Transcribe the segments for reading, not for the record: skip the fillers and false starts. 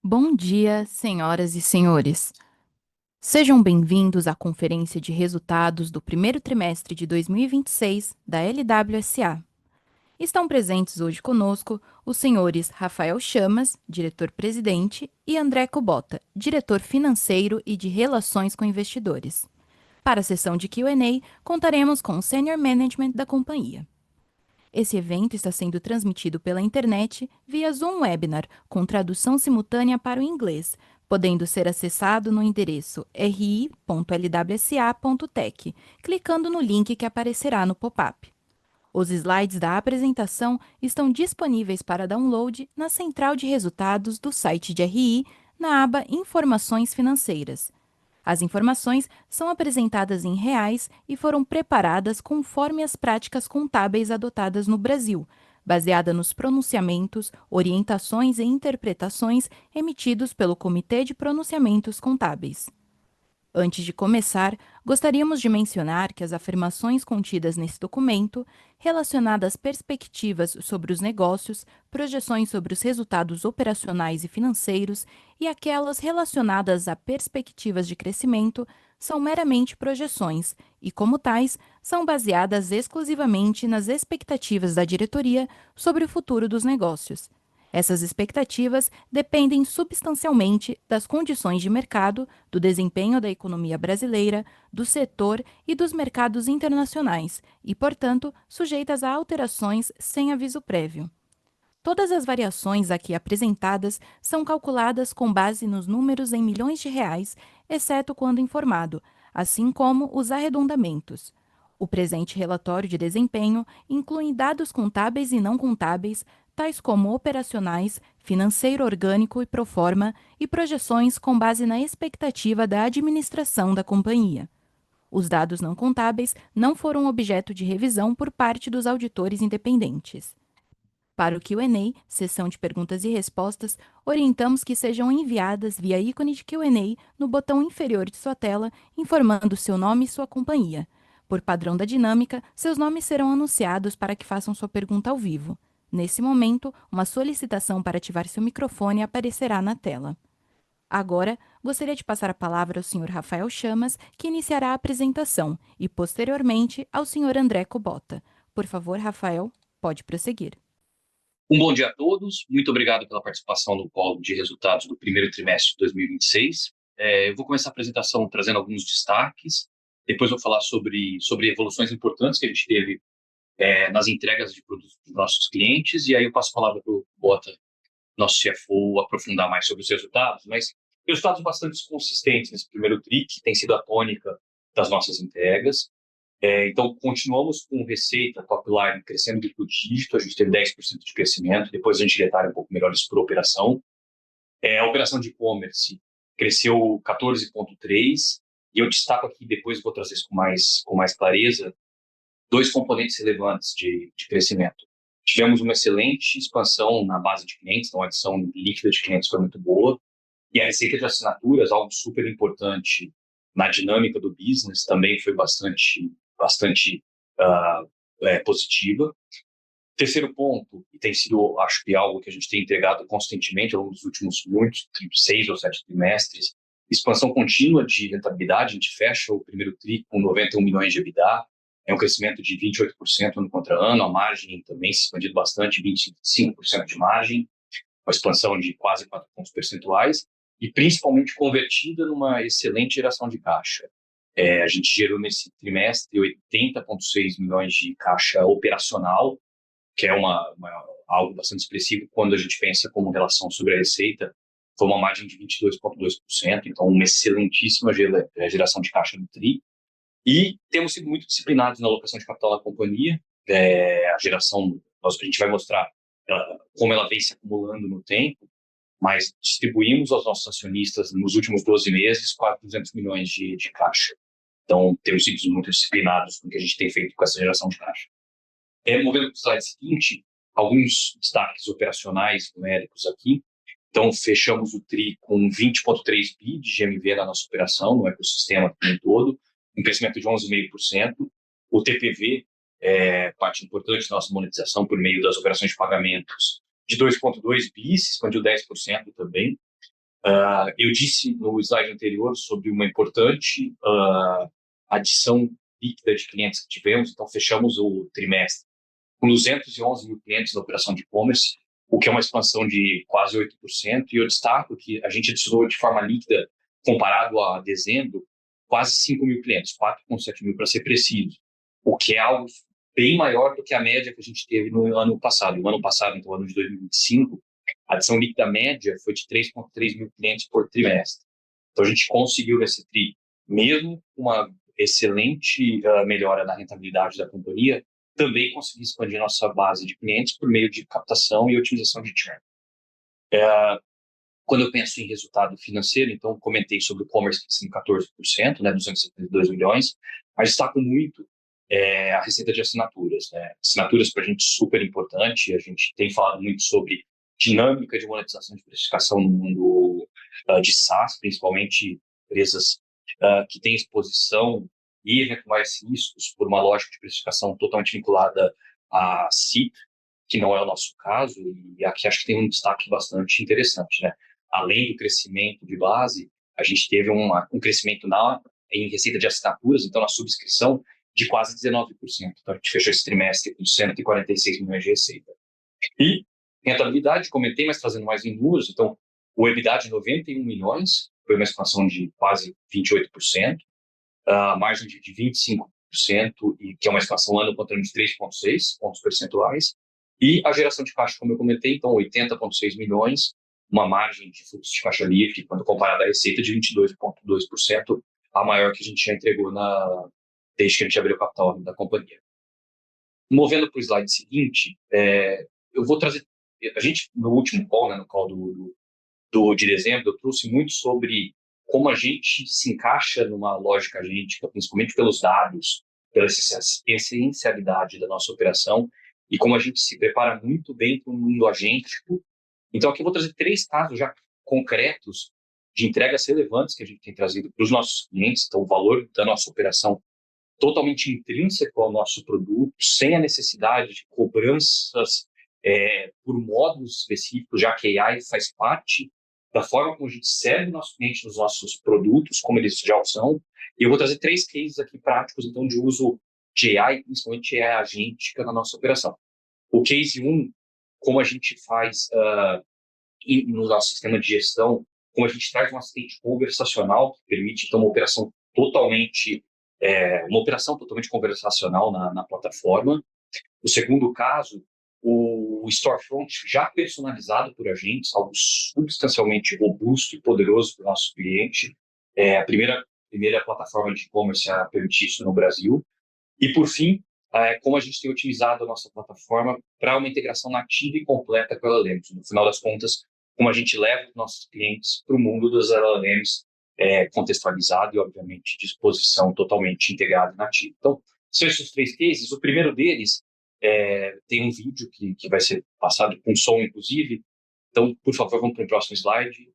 Bom dia, senhoras e senhores. Sejam bem-vindos à conferência de resultados do primeiro trimestre de 2026 da LWSA. Estão presentes hoje conosco os senhores Rafael Chamas, diretor-presidente, e André Kubota, diretor financeiro e de relações com investidores. Para a sessão de Q&A, contaremos com o senior management da companhia. Esse evento está sendo transmitido pela internet via Zoom Webinar, com tradução simultânea para o inglês, podendo ser acessado no endereço ri.lwsa.tech, clicando no link que aparecerá no pop-up. Os slides da apresentação estão disponíveis para download na central de resultados do site de RI, na aba Informações Financeiras. As informações são apresentadas em reais e foram preparadas conforme as práticas contábeis adotadas no Brasil, baseada nos pronunciamentos, orientações e interpretações emitidos pelo Comitê de Pronunciamentos Contábeis. Antes de começar, gostaríamos de mencionar que as afirmações contidas nesse documento, relacionadas às perspectivas sobre os negócios, projeções sobre os resultados operacionais e financeiros e aquelas relacionadas a perspectivas de crescimento, são meramente projeções e, como tais, são baseadas exclusivamente nas expectativas da diretoria sobre o futuro dos negócios. Essas expectativas dependem substancialmente das condições de mercado, do desempenho da economia brasileira, do setor e dos mercados internacionais e, portanto, sujeitas a alterações sem aviso prévio. Todas as variações aqui apresentadas são calculadas com base nos números em milhões de reais, exceto quando informado, assim como os arredondamentos. O presente relatório de desempenho inclui dados contábeis e não contábeis, tais como operacionais, financeiro orgânico e proforma, e projeções com base na expectativa da administração da companhia. Os dados não contábeis não foram objeto de revisão por parte dos auditores independentes. Para o Q&A, sessão de perguntas e respostas, orientamos que sejam enviadas via ícone de Q&A no botão inferior de sua tela, informando seu nome e sua companhia. Por padrão da dinâmica, seus nomes serão anunciados para que façam sua pergunta ao vivo. Nesse momento, uma solicitação para ativar seu microfone aparecerá na tela. Agora, gostaria de passar a palavra ao Sr. Rafael Chamas, que iniciará a apresentação, e, posteriormente, ao Sr. André Kubota. Por favor, Rafael, pode prosseguir. Bom dia a todos, muito obrigado pela participação no call de resultados do primeiro trimestre de 2026. Eu vou começar a apresentação trazendo alguns destaques, depois vou falar sobre evoluções importantes que a gente teve nas entregas de produtos dos nossos clientes, e aí eu passo a palavra para o Bota, nosso CFO, aprofundar mais sobre os resultados, mas resultados bastante consistentes nesse primeiro TRI, que tem sido a tônica das nossas entregas. Então, continuamos com receita top line crescendo duplo dígito, a gente teve 10% de crescimento, depois a gente detalha um pouco melhor isso por operação. A operação de e-commerce cresceu 14,3%, e eu destaco aqui, depois vou trazer isso com mais clareza, dois componentes relevantes de crescimento. Tivemos uma excelente expansão na base de clientes, então a adição líquida de clientes foi muito boa, e a receita de assinaturas, algo super importante na dinâmica do business, também foi bastante positiva. Terceiro ponto, e tem sido, acho que algo que a gente tem entregado constantemente ao longo dos últimos 6 ou 7 trimestres, expansão contínua de rentabilidade. A gente fecha o primeiro TRI com 91 milhões de EBITDA, é um crescimento de 28% ano contra ano, a margem também se expandido bastante, 25% de margem, uma expansão de quase 4 pontos percentuais, e principalmente convertida numa excelente geração de caixa. A gente gerou nesse trimestre 80,6 milhões de caixa operacional, que é algo bastante expressivo quando a gente pensa como relação sobre a receita. Foi uma margem de 22,2%, então uma excelentíssima geração de caixa no TRI. E temos sido muito disciplinados na alocação de capital da companhia. A gente vai mostrar como ela vem se acumulando no tempo, mas distribuímos aos nossos acionistas nos últimos 12 meses quase 200 milhões de caixa. Então, temos sido muito disciplinados no que a gente tem feito com essa geração de caixa. Movendo para o slide seguinte, alguns destaques operacionais numéricos aqui. Então, fechamos o TRI com 20,3 bi de GMV na nossa operação, no ecossistema como um todo, um crescimento de 11,5%. O TPV, parte importante da nossa monetização por meio das operações de pagamentos, de 2,2 bi, se expandiu 10% também. Eu disse no slide anterior sobre uma importante adição líquida de clientes que tivemos, então fechamos o trimestre com 211 mil clientes na operação de e-commerce, o que é uma expansão de quase 8%, e eu destaco que a gente adicionou de forma líquida, comparado a dezembro, quase 5 mil clientes, 4,7 mil para ser preciso, o que é algo bem maior do que a média que a gente teve no ano passado. No ano passado, então, ano de 2025, a adição líquida média foi de 3,3 mil clientes por trimestre. Então, a gente conseguiu nesse TRI, mesmo com uma excelente melhora na rentabilidade da companhia, também conseguir expandir nossa base de clientes por meio de captação e otimização de churn. Quando eu penso em resultado financeiro, então comentei sobre o commerce crescendo 14%, né, 272 milhões, mas destaco muito a receita de assinaturas. Né? Assinaturas para a gente super importante, a gente tem falado muito sobre dinâmica de monetização de precificação no mundo de SaaS, principalmente empresas que têm exposição e eventuais riscos por uma lógica de precificação totalmente vinculada a CIP, que não é o nosso caso, e aqui acho que tem um destaque bastante interessante. Né? Além do crescimento de base, a gente teve um crescimento em receita de assinaturas, então na subscrição, de quase 19%. Então a gente fechou esse trimestre com 146 milhões de receita. E rentabilidade, comentei, mas trazendo mais em números, então o EBITDA de 91 milhões, foi uma expansão de quase 28%, a margem de 25%, e que é uma expansão ano contra ano de 3,6 pontos percentuais, e a geração de caixa, como eu comentei, então 80,6 milhões, uma margem de fluxo de caixa livre, quando comparada à receita, de 22,2%, a maior que a gente já entregou desde que a gente abriu o capital da companhia. Movendo para o slide seguinte, eu vou trazer... A gente, no último call, né, no call de dezembro, eu trouxe muito sobre como a gente se encaixa numa lógica agêntica, principalmente pelos dados, pela essencialidade da nossa operação, e como a gente se prepara muito bem para o mundo agêntico. Então, aqui eu vou trazer 3 casos já concretos de entregas relevantes que a gente tem trazido para os nossos clientes. Então, o valor da nossa operação totalmente intrínseco ao nosso produto, sem a necessidade de cobranças por módulos específicos, já que a AI faz parte da forma como a gente serve o nosso cliente nos nossos produtos, como eles já o são. E eu vou trazer 3 cases aqui práticos, então, de uso de AI, principalmente AI agêntica na nossa operação. O case 1, como a gente faz no nosso sistema de gestão, como a gente traz um assistente conversacional que permite, então, uma operação totalmente conversacional na plataforma. O segundo caso, o storefront já personalizado por agentes, algo substancialmente robusto e poderoso para o nosso cliente. A primeira plataforma de e-commerce a permitir isso no Brasil. E, por fim, como a gente tem otimizado a nossa plataforma para uma integração nativa e completa com a LLMs. No final das contas, como a gente leva os nossos clientes para o mundo dos LLMs contextualizado e, obviamente, de exposição totalmente integrada e nativa. Então, são esses 3 cases. O primeiro deles tem um vídeo que vai ser passado com som, inclusive. Então, por favor, vamos para o próximo slide.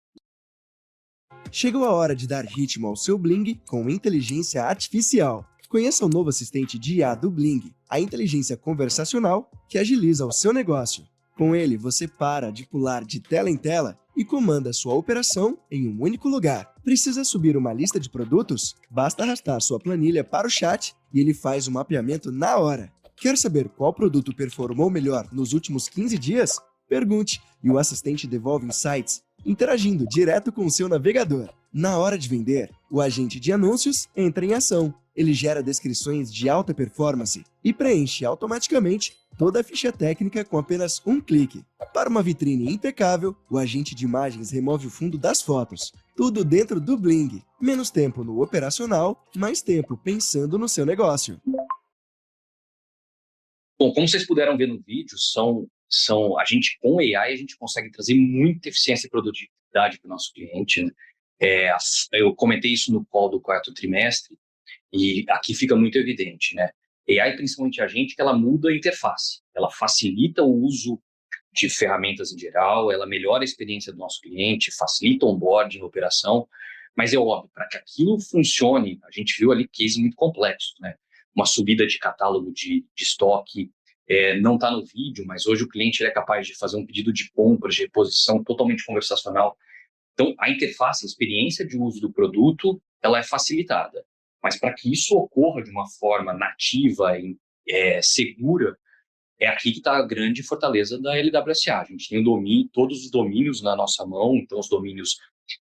Chegou a hora de dar ritmo ao seu Bling com inteligência artificial. Conheça o novo assistente de IA do Bling, a inteligência conversacional que agiliza o seu negócio. Com ele, você para de pular de tela em tela e comanda sua operação em um único lugar. Precisa subir uma lista de produtos? Basta arrastar sua planilha para o chat e ele faz o mapeamento na hora. Quer saber qual produto performou melhor nos últimos 15 dias? Pergunte e o assistente devolve insights, interagindo direto com o seu navegador. Na hora de vender, o agente de anúncios entra em ação. Ele gera descrições de alta performance e preenche automaticamente toda a ficha técnica com apenas um clique. Para uma vitrine impecável, o agente de imagens remove o fundo das fotos. Tudo dentro do Bling. Menos tempo no operacional, mais tempo pensando no seu negócio. Bom, como vocês puderam ver no vídeo, a gente, com AI, a gente consegue trazer muita eficiência e produtividade para o nosso cliente. Né? Eu comentei isso no call do 4º trimestre, e aqui fica muito evidente, né? AI, principalmente a gente, que ela muda a interface, ela facilita o uso de ferramentas em geral, ela melhora a experiência do nosso cliente, facilita o onboarding, a operação, mas é óbvio, para que aquilo funcione, a gente viu ali cases muito complexos, né? Uma subida de catálogo de estoque, não está no vídeo, mas hoje o cliente é capaz de fazer um pedido de compra, de reposição totalmente conversacional, Então, a interface, a experiência de uso do produto, ela é facilitada. Mas para que isso ocorra de uma forma nativa e segura, é aqui que está a grande fortaleza da LWSA. A gente tem todos os domínios na nossa mão, então os domínios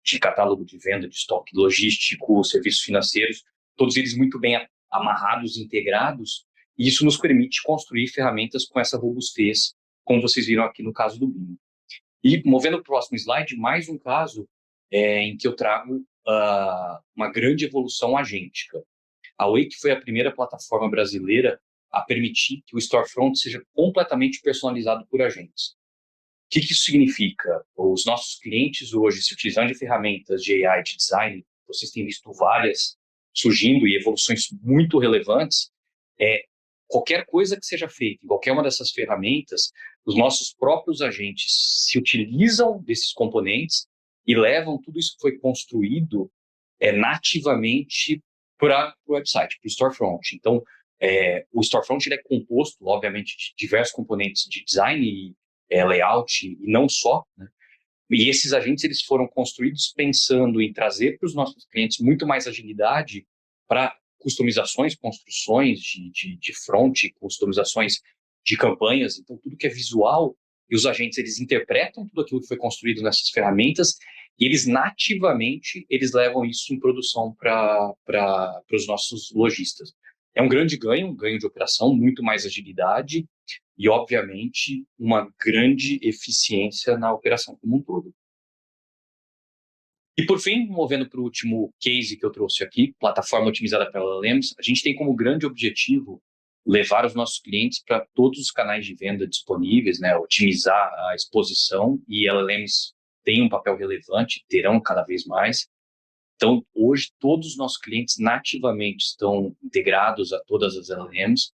de catálogo de venda, de estoque logístico, serviços financeiros, todos eles muito bem amarrados, integrados, e isso nos permite construir ferramentas com essa robustez, como vocês viram aqui no caso do Bling. E, movendo para o próximo slide, mais um caso em que eu trago uma grande evolução agêntica. A Wake foi a primeira plataforma brasileira a permitir que o storefront seja completamente personalizado por agentes. O que isso significa? Os nossos clientes hoje, se utilizando de ferramentas de AI, de design, vocês têm visto várias surgindo e evoluções muito relevantes, qualquer coisa que seja feita em qualquer uma dessas ferramentas, os nossos próprios agentes se utilizam desses componentes e levam tudo isso que foi construído nativamente para o website, para o storefront. Então, o storefront ele é composto, obviamente, de diversos componentes de design e layout, e não só, né? E esses agentes eles foram construídos pensando em trazer para os nossos clientes muito mais agilidade para customizações, construções de front, customizações de campanhas. Então, tudo que é visual, e os agentes eles interpretam tudo aquilo que foi construído nessas ferramentas e eles nativamente eles levam isso em produção para os nossos lojistas. É um grande ganho, um ganho de operação, muito mais agilidade e, obviamente, uma grande eficiência na operação como um todo. E, por fim, movendo para o último case que eu trouxe aqui, plataforma otimizada pela LLMs, a gente tem como grande objetivo levar os nossos clientes para todos os canais de venda disponíveis, né, otimizar a exposição, e LLMs têm um papel relevante, terão cada vez mais. Então, hoje, todos os nossos clientes nativamente estão integrados a todas as LLMs,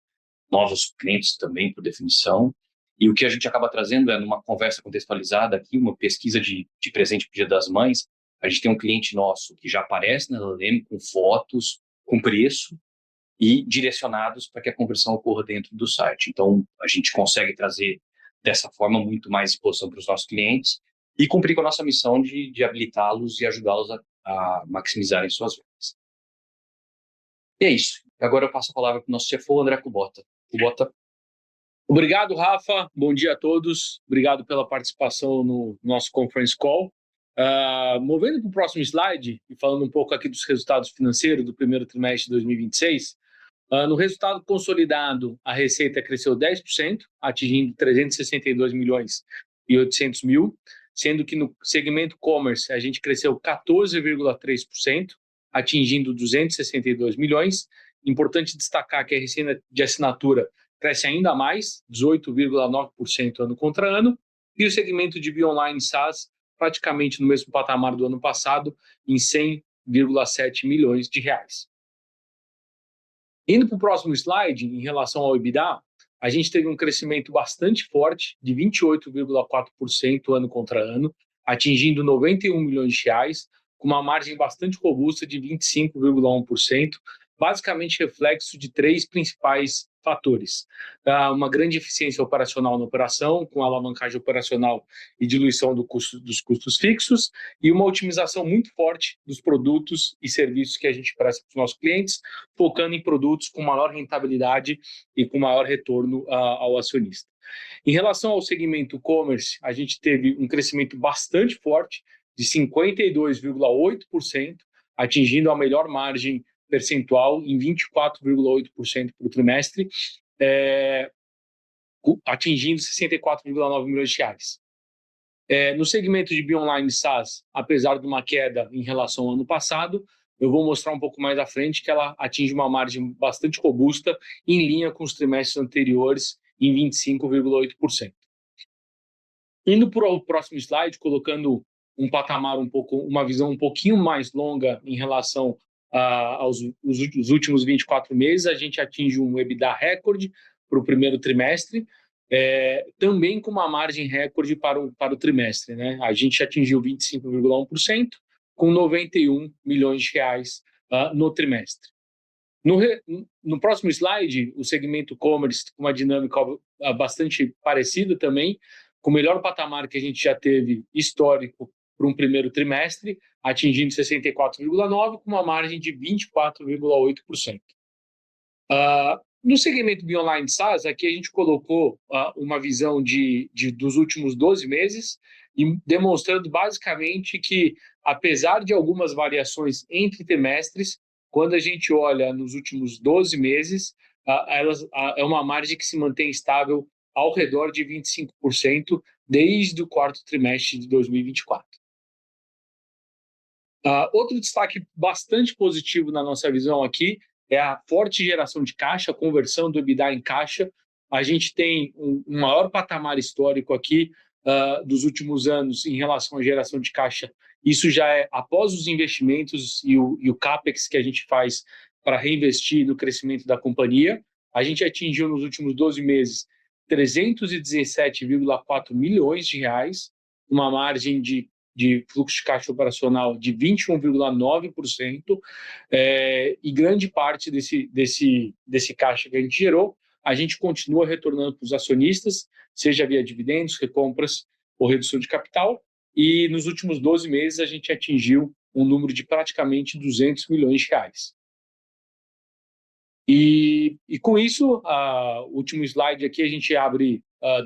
novos clientes também, por definição. E o que a gente acaba trazendo numa conversa contextualizada aqui, uma pesquisa de presente para o Dia das Mães, a gente tem um cliente nosso que já aparece na LLM com fotos, com preço e direcionados para que a conversão ocorra dentro do site. Então, a gente consegue trazer dessa forma muito mais exposição para os nossos clientes e cumprir com a nossa missão de habilitá-los e ajudá-los a maximizarem suas vendas. E é isso. Agora eu passo a palavra para o nosso CFO, André Kubota. Kubota. Obrigado, Rafa. Bom dia a todos. Obrigado pela participação no nosso conference call. Movendo para o próximo slide e falando um pouco aqui dos resultados financeiros do primeiro trimestre de 2026, no resultado consolidado, a receita cresceu 10%, atingindo 362 milhões e 800 mil, sendo que no segmento commerce a gente cresceu 14,3%, atingindo 262 milhões. Importante destacar que a receita de assinatura cresce ainda mais, 18,9% ano contra ano, e o segmento de Bionline SaaS praticamente no mesmo patamar do ano passado, em 100,7 milhões de reais. Indo para o próximo slide, em relação ao EBITDA, a gente teve um crescimento bastante forte, de 28,4% ano contra ano, atingindo 91 milhões de reais, com uma margem bastante robusta de 25,1%, basicamente reflexo de três principais fatores. Uma grande eficiência operacional na operação, com alavancagem operacional e diluição dos custos fixos, e uma otimização muito forte dos produtos e serviços que a gente presta para os nossos clientes, focando em produtos com maior rentabilidade e com maior retorno ao acionista. Em relação ao segmento e-commerce, a gente teve um crescimento bastante forte, de 52,8%, atingindo a melhor margem percentual em 24,8% para o trimestre, atingindo 64,9 milhões de reais. No segmento de Bionline SaaS, apesar de uma queda em relação ao ano passado, eu vou mostrar um pouco mais à frente que ela atinge uma margem bastante robusta, em linha com os trimestres anteriores, em 25,8%. Indo para o próximo slide, colocando um patamar uma visão um pouquinho mais longa em relação aos últimos 24 meses, a gente atinge um EBITDA recorde para o primeiro trimestre, também com uma margem recorde para o trimestre, né? A gente atingiu 25,1%, com 91 milhões de reais no trimestre. No próximo slide, o segmento e-commerce com uma dinâmica bastante parecida também, com o melhor patamar que a gente já teve histórico para um primeiro trimestre, atingindo 64,9%, com uma margem de 24,8%. No segmento Bionline SaaS, aqui a gente colocou uma visão dos últimos 12 meses, e demonstrando basicamente que, apesar de algumas variações entre trimestres, quando a gente olha nos últimos 12 meses, é uma margem que se mantém estável ao redor de 25% desde o quarto trimestre de 2024. Outro destaque bastante positivo na nossa visão aqui é a forte geração de caixa, a conversão do EBITDA em caixa. A gente tem um maior patamar histórico aqui dos últimos anos em relação à geração de caixa. Isso já é após os investimentos e o CAPEX que a gente faz para reinvestir no crescimento da companhia. A gente atingiu nos últimos 12 meses 317,4 milhões de reais, uma margem de fluxo de caixa operacional de 21,9%, e grande parte desse caixa que a gente gerou, a gente continua retornando para os acionistas, seja via dividendos, recompras ou redução de capital, e nos últimos 12 meses a gente atingiu um número de praticamente 200 milhões de reais. E com isso, o último slide aqui, a gente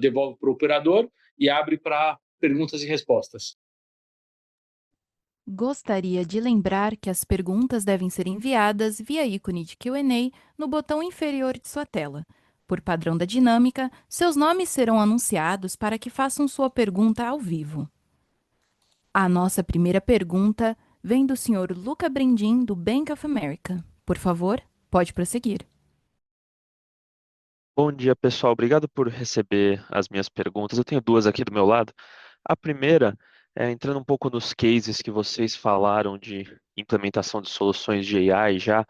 devolve para o operador e abre para perguntas e respostas. Gostaria de lembrar que as perguntas devem ser enviadas via ícone de Q&A no botão inferior de sua tela. Por padrão da dinâmica, seus nomes serão anunciados para que façam sua pergunta ao vivo. A nossa primeira pergunta vem do Sr. Luca Brendim, do Bank of America. Por favor, pode prosseguir. Bom dia, pessoal. Obrigado por receber as minhas perguntas. Eu tenho duas aqui do meu lado. A primeira é entrando um pouco nos cases que vocês falaram de implementação de soluções de AI já,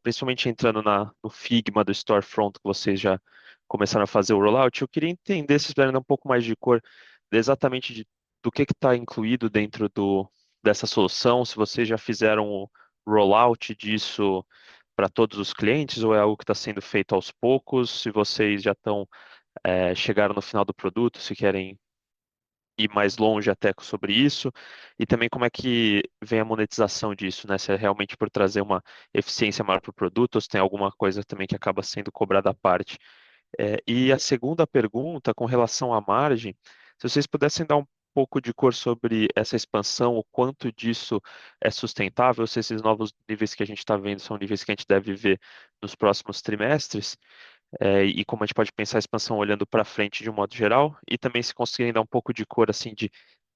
principalmente entrando no Figma do Storefront, que vocês já começaram a fazer o rollout. Eu queria entender, se puderem dar um pouco mais de cor, exatamente do que está incluído dentro dessa solução, se vocês já fizeram o rollout disso para todos os clientes ou é algo que está sendo feito aos poucos, se vocês já chegaram no final do produto, se querem ir mais longe até sobre isso, e também como é que vem a monetização disso, né? Se é realmente por trazer uma eficiência maior para o produto, ou se tem alguma coisa também que acaba sendo cobrada à parte. E a segunda pergunta, com relação à margem, se vocês pudessem dar um pouco de cor sobre essa expansão, o quanto disso é sustentável, se esses novos níveis que a gente está vendo são níveis que a gente deve ver nos próximos trimestres, e como a gente pode pensar a expansão olhando para frente de um modo geral, e também se conseguirem dar um pouco de cor assim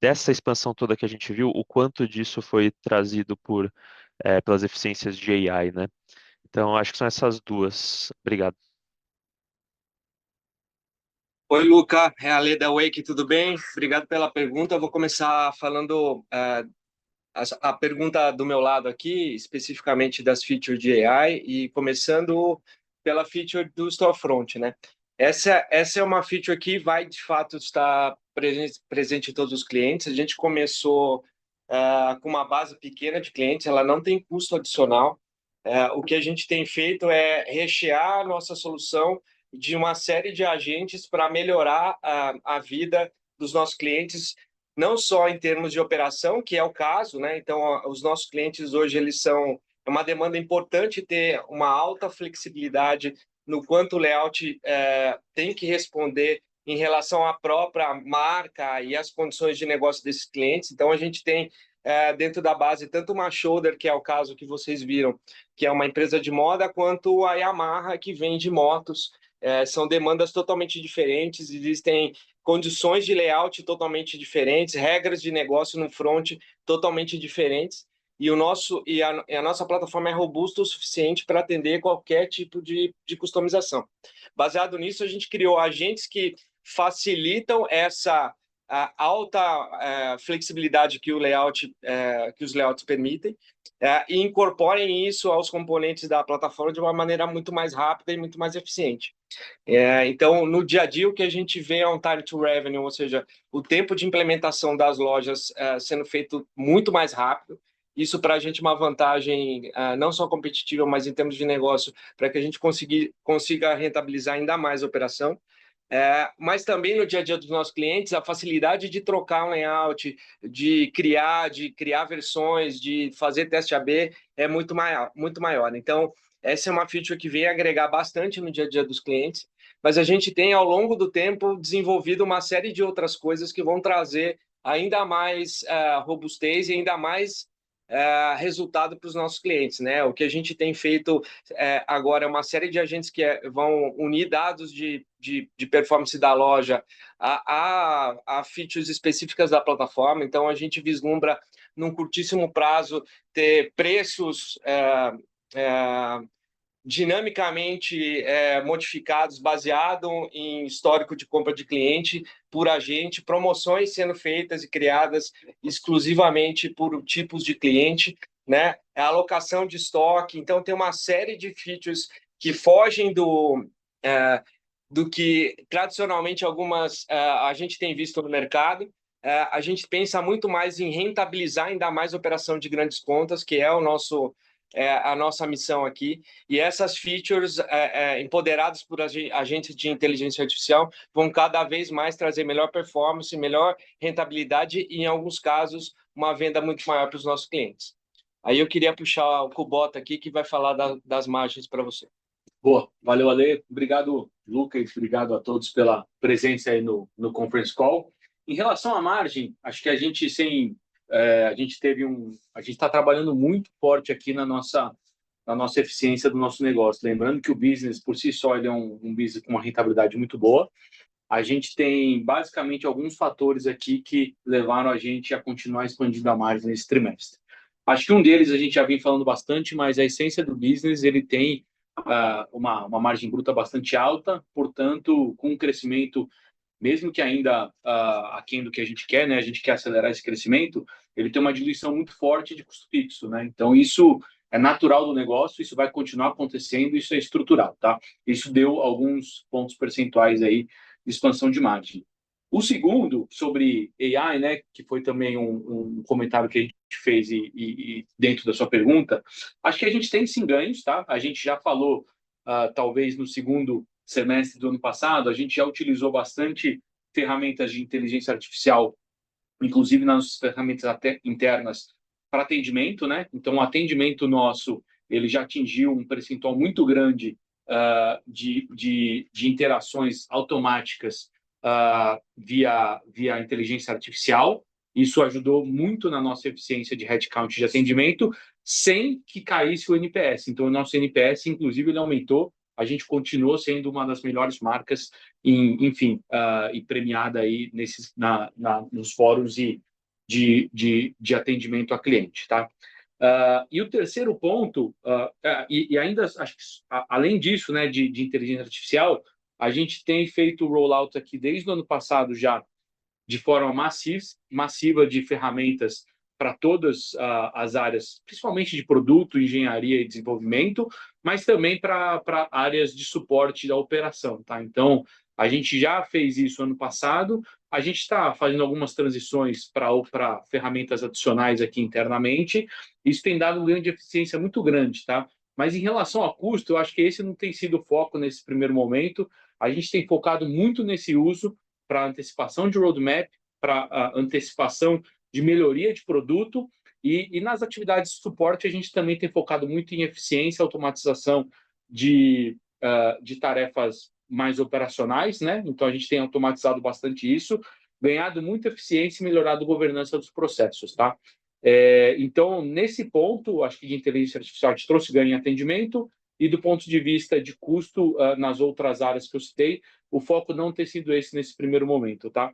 dessa expansão toda que a gente viu, o quanto disso foi trazido pelas eficiências de AI, né? Então, acho que são essas duas. Obrigado. Oi, Luca, é a Lê da Wake, tudo bem? Obrigado pela pergunta. Eu vou começar falando a pergunta do meu lado aqui, especificamente das features de AI, e começando pela feature do Storefront, né? Essa é uma feature que vai, de fato, estar presente em todos os clientes. A gente começou com uma base pequena de clientes, ela não tem custo adicional. O que a gente tem feito é rechear a nossa solução de uma série de agentes para melhorar a vida dos nossos clientes, não só em termos de operação, que é o caso, né? Então, os nossos clientes hoje, é uma demanda importante ter uma alta flexibilidade no quanto o layout tem que responder em relação à própria marca e às condições de negócio desses clientes. Então, a gente tem dentro da base tanto uma Shoulder, que é o caso que vocês viram, que é uma empresa de moda, quanto a Yamaha, que vende motos. São demandas totalmente diferentes, existem condições de layout totalmente diferentes, regras de negócio no front totalmente diferentes, e a nossa plataforma é robusta o suficiente para atender qualquer tipo de customização. Baseado nisso, a gente criou agentes que facilitam essa alta flexibilidade que os layouts permitem, e incorporem isso aos componentes da plataforma de uma maneira muito mais rápida e muito mais eficiente. Então, no dia a dia, o que a gente vê é um time to revenue, ou seja, o tempo de implementação das lojas sendo feito muito mais rápido. Isso para a gente é uma vantagem não só competitiva, mas em termos de negócio, para que a gente consiga rentabilizar ainda mais a operação. mas também no dia a dia dos nossos clientes, a facilidade de trocar um layout, de criar versões, de fazer teste AB é muito maior, muito maior. Então, essa é uma feature que vem agregar bastante no dia a dia dos clientes, mas a gente tem, ao longo do tempo, desenvolvido uma série de outras coisas que vão trazer ainda mais robustez e ainda mais resultado para os nossos clientes, né? O que a gente tem feito agora é uma série de agentes que vão unir dados de performance da loja a features específicas da plataforma. Então, a gente vislumbra, num curtíssimo prazo, ter preços dinamicamente modificados, baseado em histórico de compra de cliente por agente, promoções sendo feitas e criadas exclusivamente por tipos de cliente, né? A alocação de estoque. Então, tem uma série de features que fogem do que tradicionalmente a gente tem visto no mercado. A gente pensa muito mais em rentabilizar ainda mais a operação de grandes contas, que é a nossa missão aqui, e essas features empoderadas por agentes de inteligência artificial vão cada vez mais trazer melhor performance, melhor rentabilidade e, em alguns casos, uma venda muito maior para os nossos clientes. Aí eu queria puxar o Kubota aqui, que vai falar das margens para você. Boa, valeu, Ale. Obrigado, Lucas. Obrigado a todos pela presença aí no Conference Call. Em relação à margem, acho que a gente está trabalhando muito forte aqui na nossa eficiência do nosso negócio. Lembrando que o business, por si só, ele é um business com uma rentabilidade muito boa. A gente tem, basicamente, alguns fatores aqui que levaram a gente a continuar expandindo a margem nesse trimestre. Acho que um deles a gente já vem falando bastante, mas a essência do business, ele tem uma margem bruta bastante alta, portanto, com um crescimento, mesmo que ainda aquém do que a gente quer, né? A gente quer acelerar esse crescimento, ele tem uma diluição muito forte de custo fixo, né? Então, isso é natural do negócio, isso vai continuar acontecendo, isso é estrutural, tá? Isso deu alguns pontos percentuais aí de expansão de margem. O segundo, sobre AI, né, que foi também um comentário que a gente fez e dentro da sua pergunta, acho que a gente tem sim ganhos, tá? A gente já falou, talvez no segundo semestre do ano passado, a gente já utilizou bastante ferramentas de inteligência artificial, inclusive nas ferramentas até internas para atendimento, né? Então, o atendimento nosso, ele já atingiu um percentual muito grande de interações automáticas via inteligência artificial. Isso ajudou muito na nossa eficiência de headcount de atendimento, sem que caísse o NPS. Então, o nosso NPS, inclusive, ele aumentou. A gente continuou sendo uma das melhores marcas, enfim, e premiada aí nos fóruns de atendimento a cliente, tá? E o terceiro ponto, e ainda, acho que, além disso, né, de inteligência artificial, a gente tem feito o rollout aqui desde o ano passado já, de forma massiva de ferramentas para todas as áreas, principalmente de produto, engenharia e desenvolvimento, mas também para áreas de suporte da operação, tá? Então, a gente já fez isso ano passado, a gente está fazendo algumas transições para ferramentas adicionais aqui internamente, isso tem dado um ganho de eficiência muito grande, tá? Mas em relação ao custo, eu acho que esse não tem sido o foco nesse primeiro momento, a gente tem focado muito nesse uso para antecipação de roadmap, para antecipação de melhoria de produto e nas atividades de suporte a gente também tem focado muito em eficiência, automatização de tarefas mais operacionais, né? Então a gente tem automatizado bastante isso, ganhado muita eficiência e melhorado a governança dos processos, tá? Então, nesse ponto, acho que de inteligência artificial a gente trouxe ganho em atendimento e do ponto de vista de custo nas outras áreas que eu citei, o foco não ter sido esse nesse primeiro momento, tá?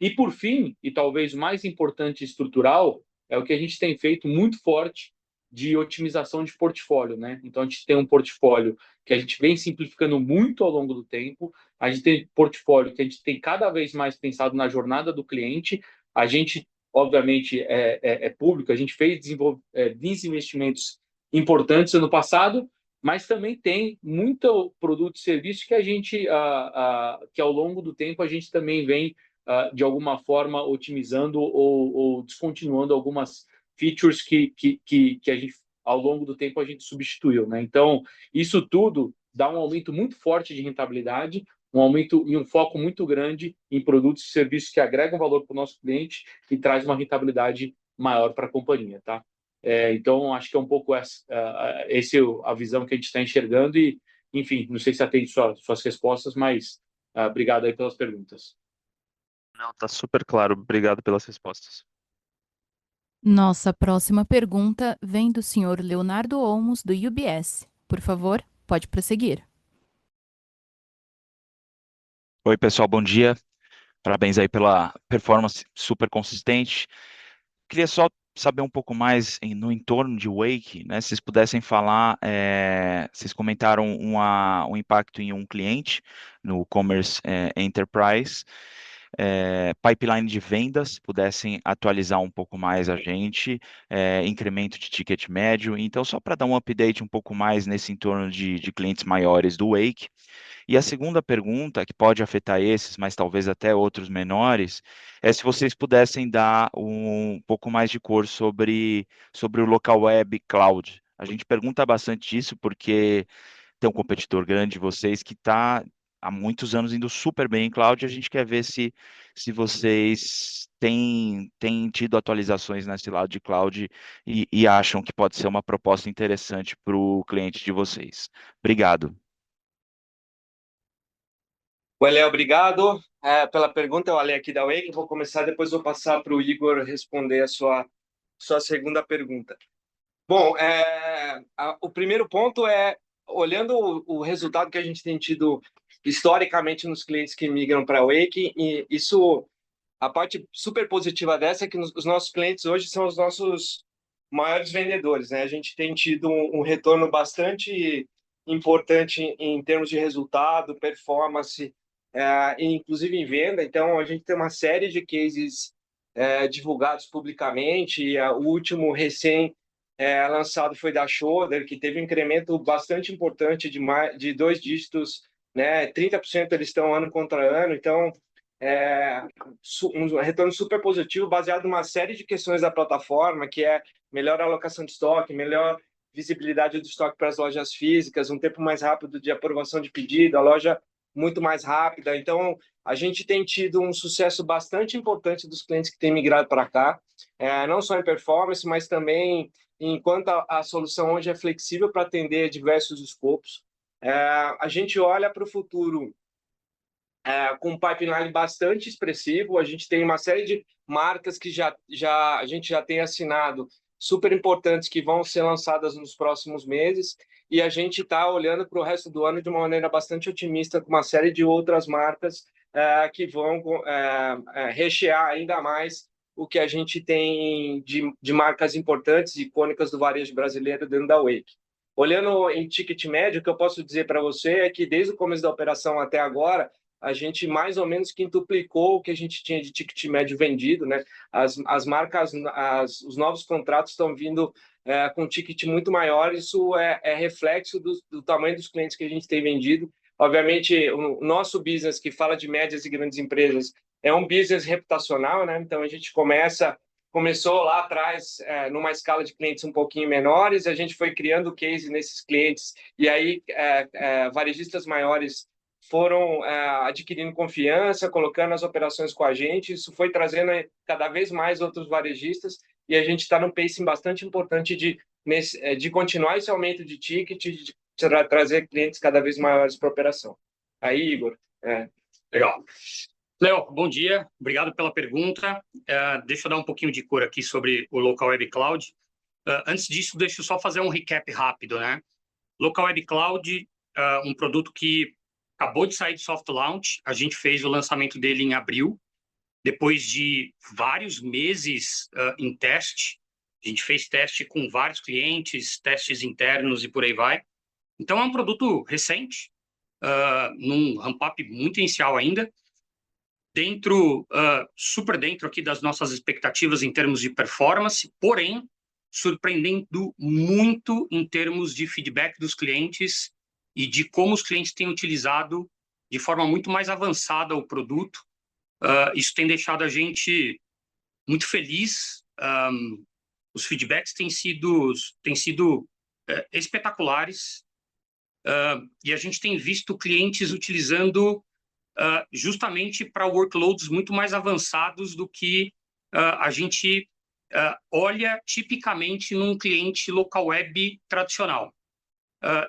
E por fim, e talvez mais importante estrutural, é o que a gente tem feito muito forte de otimização de portfólio, né? Então a gente tem um portfólio que a gente vem simplificando muito ao longo do tempo, a gente tem portfólio que a gente tem cada vez mais pensado na jornada do cliente, a gente, obviamente, é público, a gente fez desinvestimentos importantes ano passado, mas também tem muito produto e serviço que a gente, que ao longo do tempo a gente também vem de alguma forma otimizando ou descontinuando algumas features que a gente, ao longo do tempo, a gente substituiu, né? Então, isso tudo dá um aumento muito forte de rentabilidade, um aumento e um foco muito grande em produtos e serviços que agregam valor para o nosso cliente e traz uma rentabilidade maior para a companhia, tá? Então, acho que é um pouco essa a visão que a gente está enxergando e, enfim, não sei se atende suas respostas, mas obrigado aí pelas perguntas. Não, tá super claro. Obrigado pelas respostas. Nossa próxima pergunta vem do senhor Leonardo Olmos, do UBS. Por favor, pode prosseguir. Oi, pessoal, bom dia. Parabéns aí pela performance super consistente. Queria só saber um pouco mais no entorno de Wake, né? Se vocês pudessem falar, vocês comentaram um impacto em um cliente no Commerce Enterprise, pipeline de vendas, se pudessem atualizar um pouco mais a gente, incremento de ticket médio. Então, só para dar um update um pouco mais nesse entorno de clientes maiores do Wake. E a segunda pergunta, que pode afetar esses, mas talvez até outros menores, é se vocês pudessem dar um pouco mais de cor sobre o Local Web Cloud. A gente pergunta bastante isso porque tem um competidor grande de vocês que está há muitos anos indo super bem em cloud, e a gente quer ver se vocês têm tido atualizações nesse lado de cloud e acham que pode ser uma proposta interessante para o cliente de vocês. Obrigado. Léo, obrigado pela pergunta. Eu Ale aqui da Wake. Vou começar, depois vou passar para o Igor responder a sua segunda pergunta. Bom, o primeiro ponto é, olhando o resultado que a gente tem tido historicamente nos clientes que migram para a Wake, e isso, a parte super positiva dessa é que os nossos clientes hoje são os nossos maiores vendedores, né? A gente tem tido um retorno bastante importante em termos de resultado, performance, inclusive em venda. Então, a gente tem uma série de cases divulgados publicamente. O último lançado foi da Shoulder, que teve um incremento bastante importante de 2 dígitos, né? 30% eles estão ano contra ano. Então, um retorno super positivo, baseado numa série de questões da plataforma, que é melhor alocação de estoque, melhor visibilidade do estoque para as lojas físicas, um tempo mais rápido de aprovação de pedido, a loja muito mais rápida. Então, a gente tem tido um sucesso bastante importante dos clientes que têm migrado para cá, não só em performance, mas também enquanto a solução hoje é flexível para atender diversos escopos. A gente olha para o futuro com um pipeline bastante expressivo. A gente tem uma série de marcas que a gente já tem assinado, super importantes, que vão ser lançadas nos próximos meses, e a gente está olhando para o resto do ano de uma maneira bastante otimista, com uma série de outras marcas que vão rechear ainda mais o que a gente tem de marcas importantes e icônicas do varejo brasileiro dentro da Wake. Olhando em ticket médio, o que eu posso dizer para você é que desde o começo da operação até agora, a gente mais ou menos quintuplicou o que a gente tinha de ticket médio vendido, né? As marcas, os novos contratos estão vindo com ticket muito maior. Isso é reflexo do tamanho dos clientes que a gente tem vendido. Obviamente, o nosso business, que fala de médias e grandes empresas, é um business reputacional, né? Então, a gente começou lá atrás numa escala de clientes um pouquinho menores, a gente foi criando case nesses clientes, e aí varejistas maiores foram adquirindo confiança, colocando as operações com a gente. Isso foi trazendo cada vez mais outros varejistas, e a gente está num pacing bastante importante de continuar esse aumento de ticket, de trazer clientes cada vez maiores para a operação. Aí, Igor. Legal. Léo, bom dia. Obrigado pela pergunta. Deixa eu dar um pouquinho de cor aqui sobre o Local Web Cloud. Antes disso, deixa eu só fazer um recap rápido, né? Local Web Cloud, um produto que acabou de sair de soft launch. A gente fez o lançamento dele em abril, depois de vários meses em teste. A gente fez teste com vários clientes, testes internos e por aí vai. Então, é um produto recente, num ramp-up muito inicial ainda, super dentro aqui das nossas expectativas em termos de performance, porém, surpreendendo muito em termos de feedback dos clientes e de como os clientes têm utilizado de forma muito mais avançada o produto. Isso tem deixado a gente muito feliz. Os feedbacks têm sido espetaculares, e a gente tem visto clientes utilizando justamente para workloads muito mais avançados do que a gente olha tipicamente num cliente local web tradicional.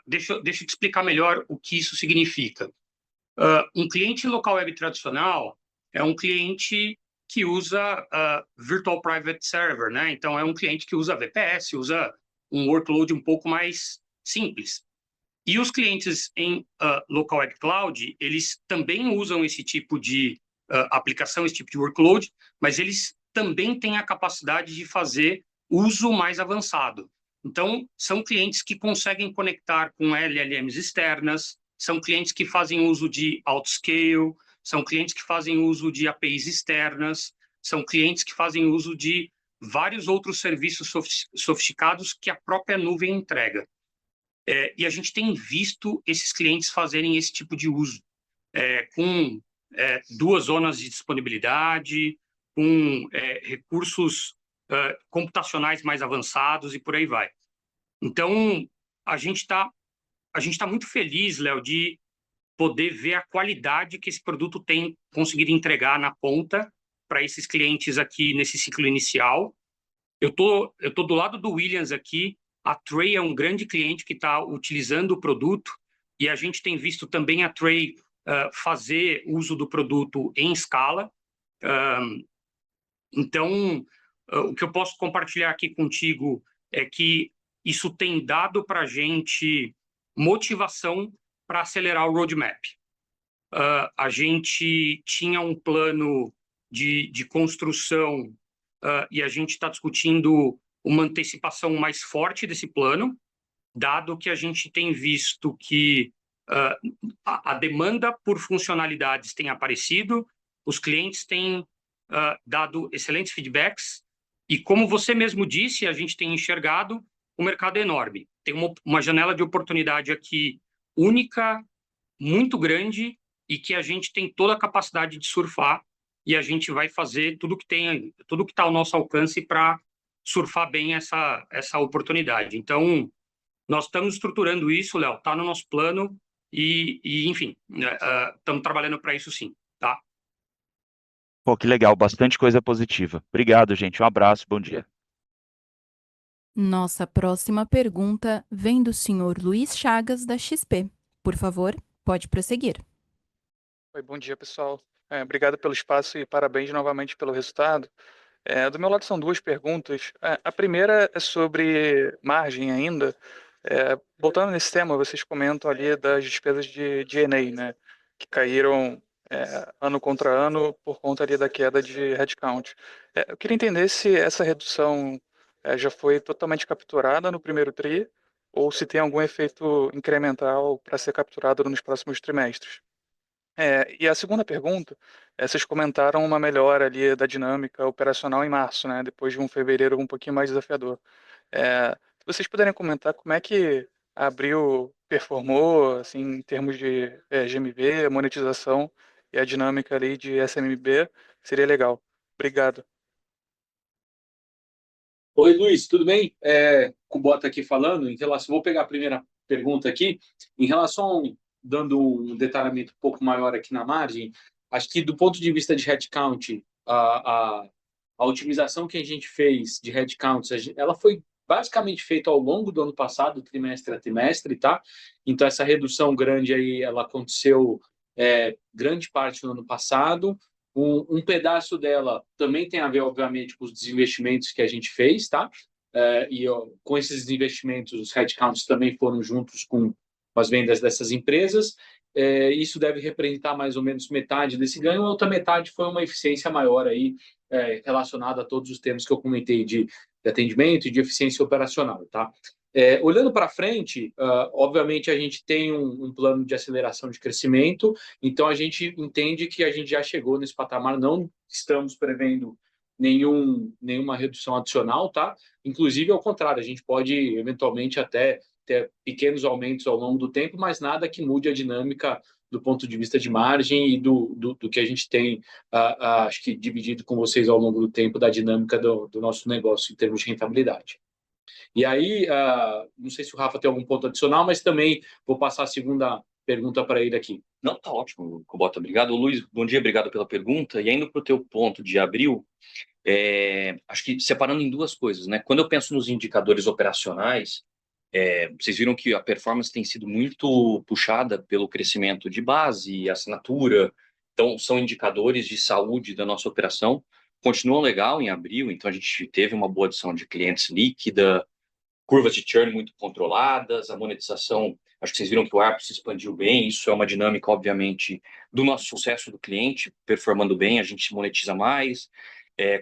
Deixa eu te explicar melhor o que isso significa. Um cliente local web tradicional é um cliente que usa Virtual Private Server, né? Então, é um cliente que usa VPS, usa um workload um pouco mais simples. E os clientes em Local Web Cloud, eles também usam esse tipo de aplicação, esse tipo de workload, mas eles também têm a capacidade de fazer uso mais avançado. Então, são clientes que conseguem conectar com LLMs externas, são clientes que fazem uso de autoscale, são clientes que fazem uso de APIs externas, são clientes que fazem uso de vários outros serviços sofisticados que a própria nuvem entrega. E a gente tem visto esses clientes fazerem esse tipo de uso, com 2 zonas de disponibilidade, com recursos computacionais mais avançados e por aí vai. Então, a gente tá muito feliz, Léo, de poder ver a qualidade que esse produto tem conseguido entregar na ponta para esses clientes aqui nesse ciclo inicial. Eu tô do lado do Williams aqui. A Tray é um grande cliente que está utilizando o produto e a gente tem visto também a Tray fazer uso do produto em escala. Então, o que eu posso compartilhar aqui contigo é que isso tem dado para a gente motivação para acelerar o roadmap. A gente tinha um plano de construção e a gente está discutindo uma antecipação mais forte desse plano, dado que a gente tem visto que a demanda por funcionalidades tem aparecido, os clientes têm dado excelentes feedbacks, e como você mesmo disse, a gente tem enxergado o mercado é enorme. Tem uma janela de oportunidade aqui única, muito grande, e que a gente tem toda a capacidade de surfar, e a gente vai fazer tudo que está ao nosso alcance para surfar bem essa oportunidade. Então, nós estamos estruturando isso, Léo, está no nosso plano, e enfim, estamos trabalhando para isso sim, tá? Pô, que legal, bastante coisa positiva. Obrigado, gente. Um abraço, bom dia. Nossa próxima pergunta vem do senhor Luiz Chagas, da XP. Por favor, pode prosseguir. Oi, bom dia, pessoal. Obrigado pelo espaço e parabéns novamente pelo resultado. Do meu lado são 2 perguntas. A primeira é sobre margem ainda. Voltando nesse tema, vocês comentam ali das despesas de G&A, né, que caíram ano contra ano por conta ali da queda de headcount. Eu queria entender se essa redução já foi totalmente capturada no primeiro TRI ou se tem algum efeito incremental para ser capturado nos próximos trimestres. E a segunda pergunta, vocês comentaram uma melhora ali da dinâmica operacional em março, né, depois de um fevereiro um pouquinho mais desafiador. Se vocês puderem comentar como é que abril performou, assim, em termos de GMV, monetização e a dinâmica ali de SMB, seria legal. Obrigado. Oi, Luiz, tudo bem? Kubota aqui falando. Vou pegar a primeira pergunta aqui. Em relação, dando um detalhamento um pouco maior aqui na margem, acho que do ponto de vista de headcount, a otimização que a gente fez de headcounts, ela foi basicamente feita ao longo do ano passado, trimestre a trimestre, tá? Então, essa redução grande aí, ela aconteceu grande parte no ano passado. Um pedaço dela também tem a ver, obviamente, com os desinvestimentos que a gente fez, tá? Com esses desinvestimentos, os headcounts também foram juntos com as vendas dessas empresas. Isso deve representar mais ou menos metade desse ganho, a outra metade foi uma eficiência maior aí, relacionada a todos os termos que eu comentei de atendimento e de eficiência operacional, tá? Olhando para frente, obviamente a gente tem um plano de aceleração de crescimento, então a gente entende que a gente já chegou nesse patamar, não estamos prevendo nenhuma redução adicional, tá? Inclusive, ao contrário, a gente pode eventualmente até ter pequenos aumentos ao longo do tempo, mas nada que mude a dinâmica do ponto de vista de margem e do que a gente tem, acho que dividido com vocês ao longo do tempo, da dinâmica do nosso negócio em termos de rentabilidade. E aí, não sei se o Rafa tem algum ponto adicional, mas também vou passar a segunda pergunta para ele aqui. Não, tá ótimo, Kubota, obrigado. Luiz, bom dia, obrigado pela pergunta. E indo para o teu ponto de abril, acho que separando em duas coisas, né? Quando eu penso nos indicadores operacionais, vocês viram que a performance tem sido muito puxada pelo crescimento de base, assinatura, então são indicadores de saúde da nossa operação. Continuam legal em abril, então a gente teve uma boa adição de clientes líquida, curvas de churn muito controladas, a monetização, acho que vocês viram que o ARPU se expandiu bem, isso é uma dinâmica, obviamente, do nosso sucesso do cliente, performando bem, a gente monetiza mais,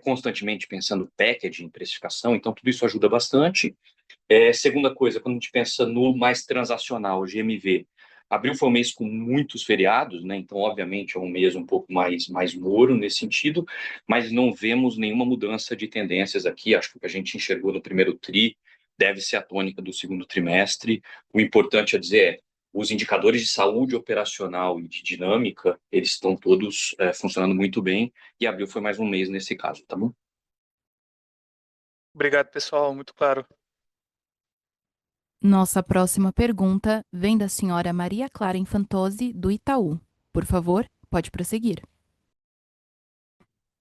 constantemente pensando packaging, precificação, então tudo isso ajuda bastante. Segunda coisa, quando a gente pensa no mais transacional, GMV, abril foi um mês com muitos feriados, né? Então, obviamente, é um mês um pouco mais moro nesse sentido, mas não vemos nenhuma mudança de tendências aqui. Acho que o que a gente enxergou no primeiro TRI deve ser a tônica do segundo trimestre. O importante é dizer, os indicadores de saúde operacional e de dinâmica, eles estão todos funcionando muito bem, e abril foi mais um mês nesse caso, tá bom? Obrigado, pessoal, muito claro. Nossa próxima pergunta vem da senhora Maria Clara Infantozzi, do Itaú. Por favor, pode prosseguir.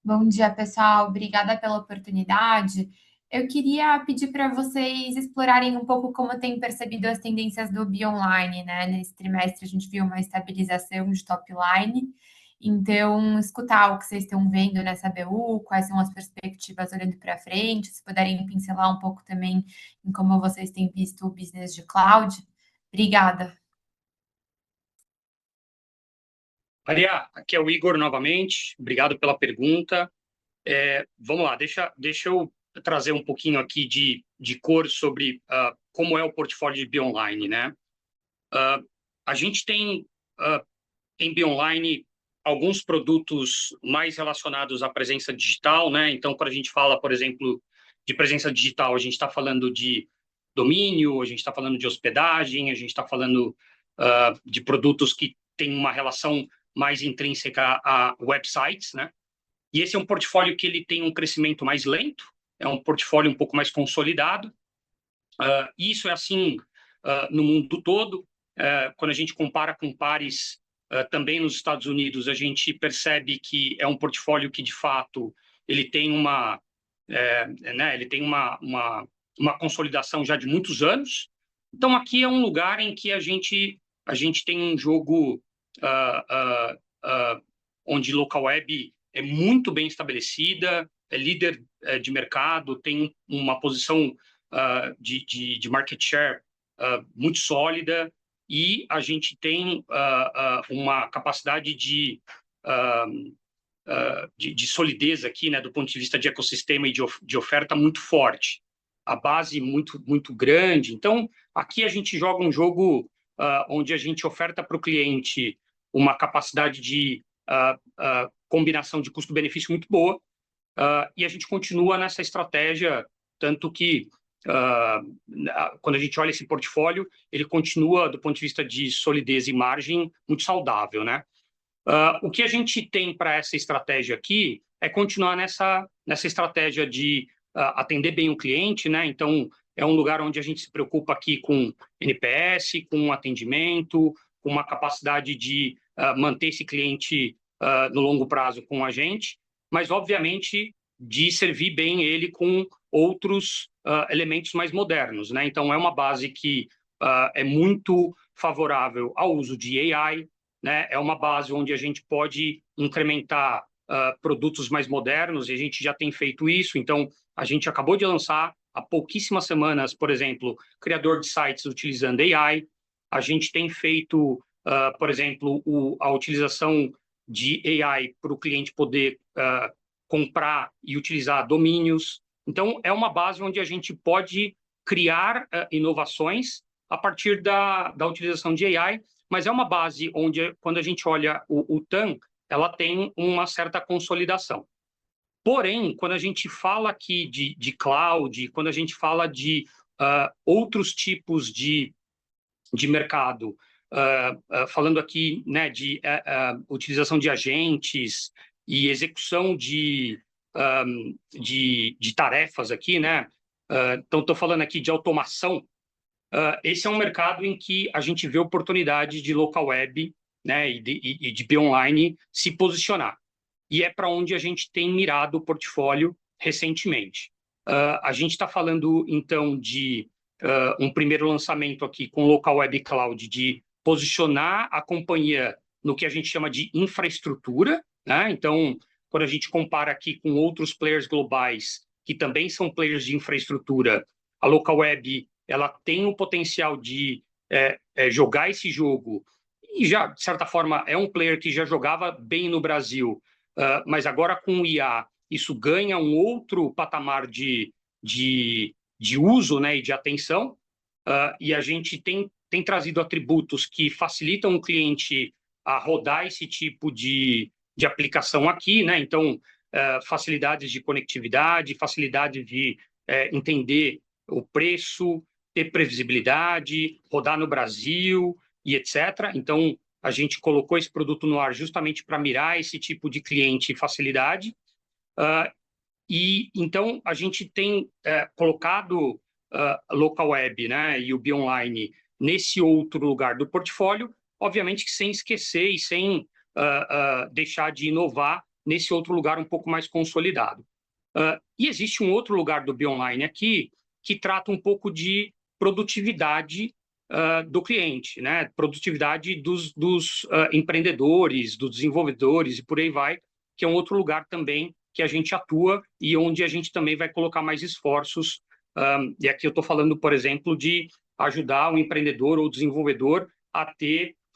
Bom dia, pessoal. Obrigada pela oportunidade. Eu queria pedir para vocês explorarem um pouco como tem percebido as tendências do Be Online, né? Nesse trimestre a gente viu uma estabilização de top line. Então, escutar o que vocês estão vendo nessa BU, quais são as perspectivas olhando para frente, se puderem pincelar um pouco também em como vocês têm visto o business de cloud. Obrigada. Maria, aqui é o Igor novamente. Obrigado pela pergunta. Vamos lá, deixa eu trazer um pouquinho aqui de cor sobre como é o portfólio de BeOnline, né? A gente tem em BeOnline alguns produtos mais relacionados à presença digital, né? Então, quando a gente fala, por exemplo, de presença digital, a gente está falando de domínio, a gente está falando de hospedagem, a gente está falando de produtos que têm uma relação mais intrínseca a websites, né? E esse é um portfólio que ele tem um crescimento mais lento, é um portfólio um pouco mais consolidado. Isso é assim no mundo todo. Quando a gente compara com pares também nos Estados Unidos, a gente percebe que é um portfólio que, de fato, ele tem uma consolidação já de muitos anos. Então, aqui é um lugar em que a gente tem um jogo onde local web é muito bem estabelecida, é líder de mercado, tem uma posição de market share muito sólida, e a gente tem uma capacidade de solidez aqui, né, do ponto de vista de ecossistema e de oferta muito forte. A base muito grande. Então, aqui a gente joga um jogo onde a gente oferta para o cliente uma capacidade de combinação de custo-benefício muito boa, e a gente continua nessa estratégia, tanto que quando a gente olha esse portfólio, ele continua, do ponto de vista de solidez e margem, muito saudável, né? O que a gente tem para essa estratégia aqui é continuar nessa estratégia de atender bem o cliente, né? Então, é um lugar onde a gente se preocupa aqui com NPS, com atendimento, com uma capacidade de manter esse cliente no longo prazo com a gente, mas, obviamente, de servir bem ele com outros elementos mais modernos, né? Então, é uma base que é muito favorável ao uso de AI, né? É uma base onde a gente pode incrementar produtos mais modernos, e a gente já tem feito isso. Então, a gente acabou de lançar há pouquíssimas semanas, por exemplo, criador de sites utilizando AI. A gente tem feito, por exemplo, a utilização de AI para o cliente poder comprar e utilizar domínios. Então, é uma base onde a gente pode criar inovações a partir da utilização de AI, mas é uma base onde, quando a gente olha o TAM, ela tem uma certa consolidação. Porém, quando a gente fala aqui de cloud, quando a gente fala de outros tipos de mercado, falando aqui, né, de utilização de agentes e execução de tarefas aqui, né? Então, estou falando aqui de automação. Esse é um mercado em que a gente vê oportunidade de local web né, e de B-Online se posicionar. E é para onde a gente tem mirado o portfólio recentemente. A gente está falando, então, de um primeiro lançamento aqui com o Local Web Cloud, de posicionar a companhia no que a gente chama de infraestrutura, né? Então, quando a gente compara aqui com outros players globais, que também são players de infraestrutura, a Local Web ela tem o potencial de jogar esse jogo, e já, de certa forma, é um player que já jogava bem no Brasil, mas agora com o IA, isso ganha um outro patamar de uso, né, e de atenção, e a gente tem trazido atributos que facilitam o cliente a rodar esse tipo de aplicação aqui, né? Então, facilidades de conectividade, facilidade de entender o preço, ter previsibilidade, rodar no Brasil e etc. Então, a gente colocou esse produto no ar justamente para mirar esse tipo de cliente e facilidade. E então a gente tem colocado Local Web, né, e o B-Online nesse outro lugar do portfólio, obviamente que sem esquecer e sem deixar de inovar nesse outro lugar um pouco mais consolidado. E existe um outro lugar do B-Online aqui que trata um pouco de produtividade do cliente, né? Produtividade dos empreendedores, dos desenvolvedores e por aí vai, que é um outro lugar também que a gente atua e onde a gente também vai colocar mais esforços. E aqui eu estou falando, por exemplo, de ajudar o empreendedor ou desenvolvedor a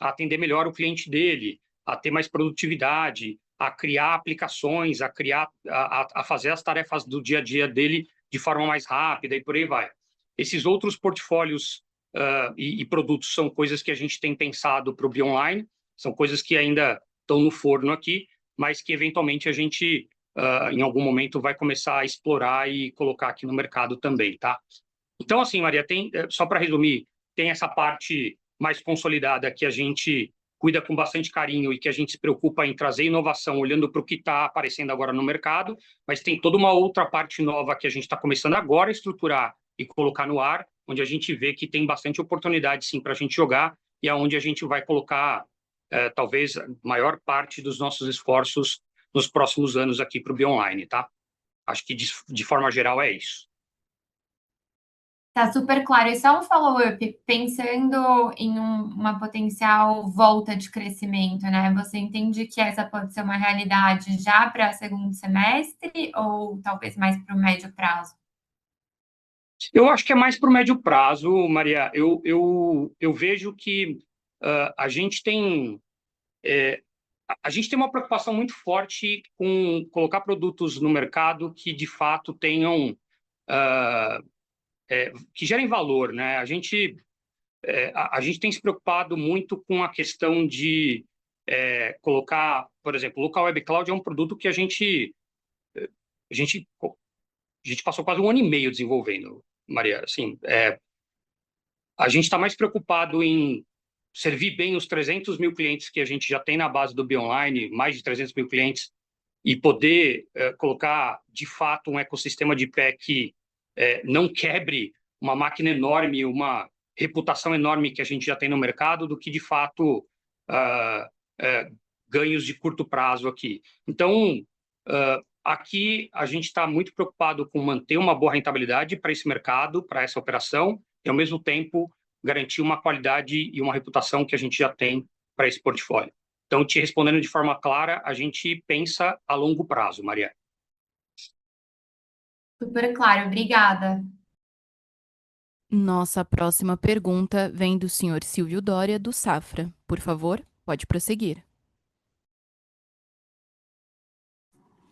atender melhor o cliente dele, a ter mais produtividade, a criar aplicações, a fazer as tarefas do dia a dia dele de forma mais rápida e por aí vai. Esses outros portfólios e produtos são coisas que a gente tem pensado para o B-Online, são coisas que ainda estão no forno aqui, mas que eventualmente a gente, em algum momento, vai começar a explorar e colocar aqui no mercado também, tá? Então, assim, Maria, só para resumir, tem essa parte mais consolidada que a gente cuida com bastante carinho e que a gente se preocupa em trazer inovação, olhando para o que está aparecendo agora no mercado, mas tem toda uma outra parte nova que a gente está começando agora a estruturar e colocar no ar, onde a gente vê que tem bastante oportunidade, sim, para a gente jogar e aonde a gente vai colocar, talvez, a maior parte dos nossos esforços nos próximos anos aqui para o B-Online, tá? Acho que, de forma geral, é isso. Tá super claro. E só um follow-up, pensando em uma potencial volta de crescimento, né? Você entende que essa pode ser uma realidade já para segundo semestre ou talvez mais para o médio prazo? Eu acho que é mais para o médio prazo, Maria. Eu vejo que a gente tem uma preocupação muito forte com colocar produtos no mercado que, de fato, tenham que gerem valor, né? A gente tem se preocupado muito com a questão de colocar, por exemplo, o Local Web Cloud é um produto que a gente passou quase 1 ano e meio desenvolvendo, Maria. Assim, a gente está mais preocupado em servir bem os 300 mil clientes que a gente já tem na base do B-Online, mais de 300 mil clientes, e poder colocar, de fato, um ecossistema de pé que não quebre uma máquina enorme, uma reputação enorme que a gente já tem no mercado, do que, de fato, ganhos de curto prazo aqui. Então, aqui a gente está muito preocupado com manter uma boa rentabilidade para esse mercado, para essa operação, e, ao mesmo tempo, garantir uma qualidade e uma reputação que a gente já tem para esse portfólio. Então, te respondendo de forma clara, a gente pensa a longo prazo, Maria. Super claro, obrigada. Nossa próxima pergunta vem do senhor Silvio Dória, do Safra. Por favor, pode prosseguir.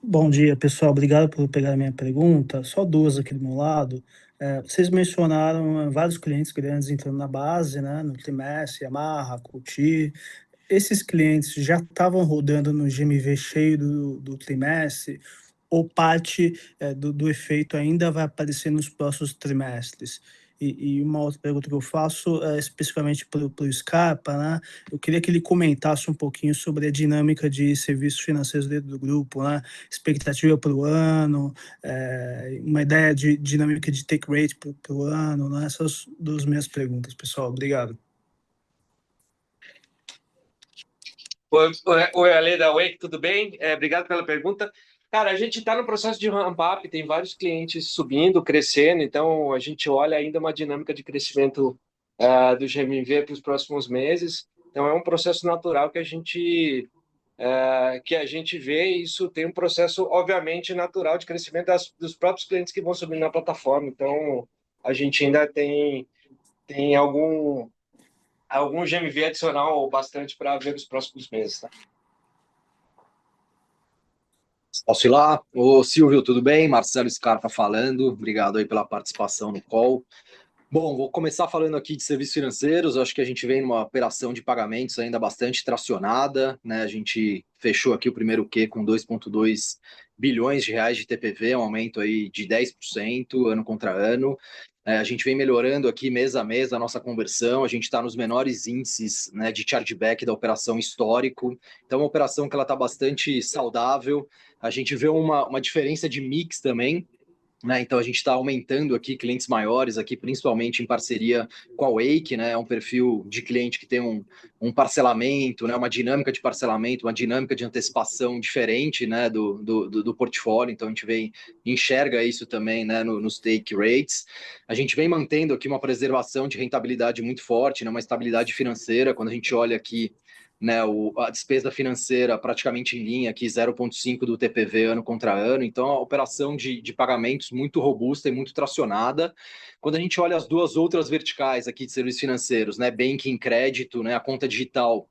Bom dia, pessoal. Obrigado por pegar a minha pergunta. Só duas aqui do meu lado. Vocês mencionaram vários clientes grandes entrando na base, né, no trimestre, Yamaha, Coty. Esses clientes já estavam rodando no GMV cheio do trimestre ou parte do efeito ainda vai aparecer nos próximos trimestres? E uma outra pergunta que eu faço é especificamente para o Scarpa, né? Eu queria que ele comentasse um pouquinho sobre a dinâmica de serviços financeiros dentro do grupo, né? Expectativa para o ano, uma ideia de dinâmica de take rate para o ano, né? Essas duas minhas perguntas, pessoal. Obrigado. Oi, Ale da Wake, tudo bem? Obrigado pela pergunta. Cara, a gente está no processo de ramp-up, tem vários clientes subindo, crescendo, então a gente olha ainda uma dinâmica de crescimento do GMV para os próximos meses. Então é um processo natural que a gente vê, e isso tem um processo, obviamente, natural de crescimento dos próprios clientes que vão subir na plataforma. Então a gente ainda tem algum GMV adicional bastante para ver nos próximos meses, tá? Posso ir lá? Ô Silvio, tudo bem? Marcelo Scarpa falando. Obrigado aí pela participação no call. Bom, vou começar falando aqui de serviços financeiros. Acho que a gente vem numa operação de pagamentos ainda bastante tracionada, né? A gente fechou aqui o primeiro Q com 2,2 bilhões de reais de TPV, um aumento aí de 10% ano contra ano. A gente vem melhorando aqui mês a mês a nossa conversão, a gente está nos menores índices, né, de chargeback da operação histórico. Então, é uma operação que ela está bastante saudável. A gente vê uma diferença de mix também, né? Então a gente está aumentando aqui clientes maiores, aqui principalmente em parceria com a Wake, né? É um perfil de cliente que tem um parcelamento, né? Uma dinâmica de parcelamento, uma dinâmica de antecipação diferente, né? do portfólio. Então a gente enxerga isso também, né? Nos take rates. A gente vem mantendo aqui uma preservação de rentabilidade muito forte, né? Uma estabilidade financeira. Quando a gente olha aqui, né, a despesa financeira praticamente em linha, aqui 0,5 do TPV ano contra ano, então a operação de pagamentos muito robusta e muito tracionada. Quando a gente olha as duas outras verticais aqui de serviços financeiros, né, banking, crédito, né, a conta digital,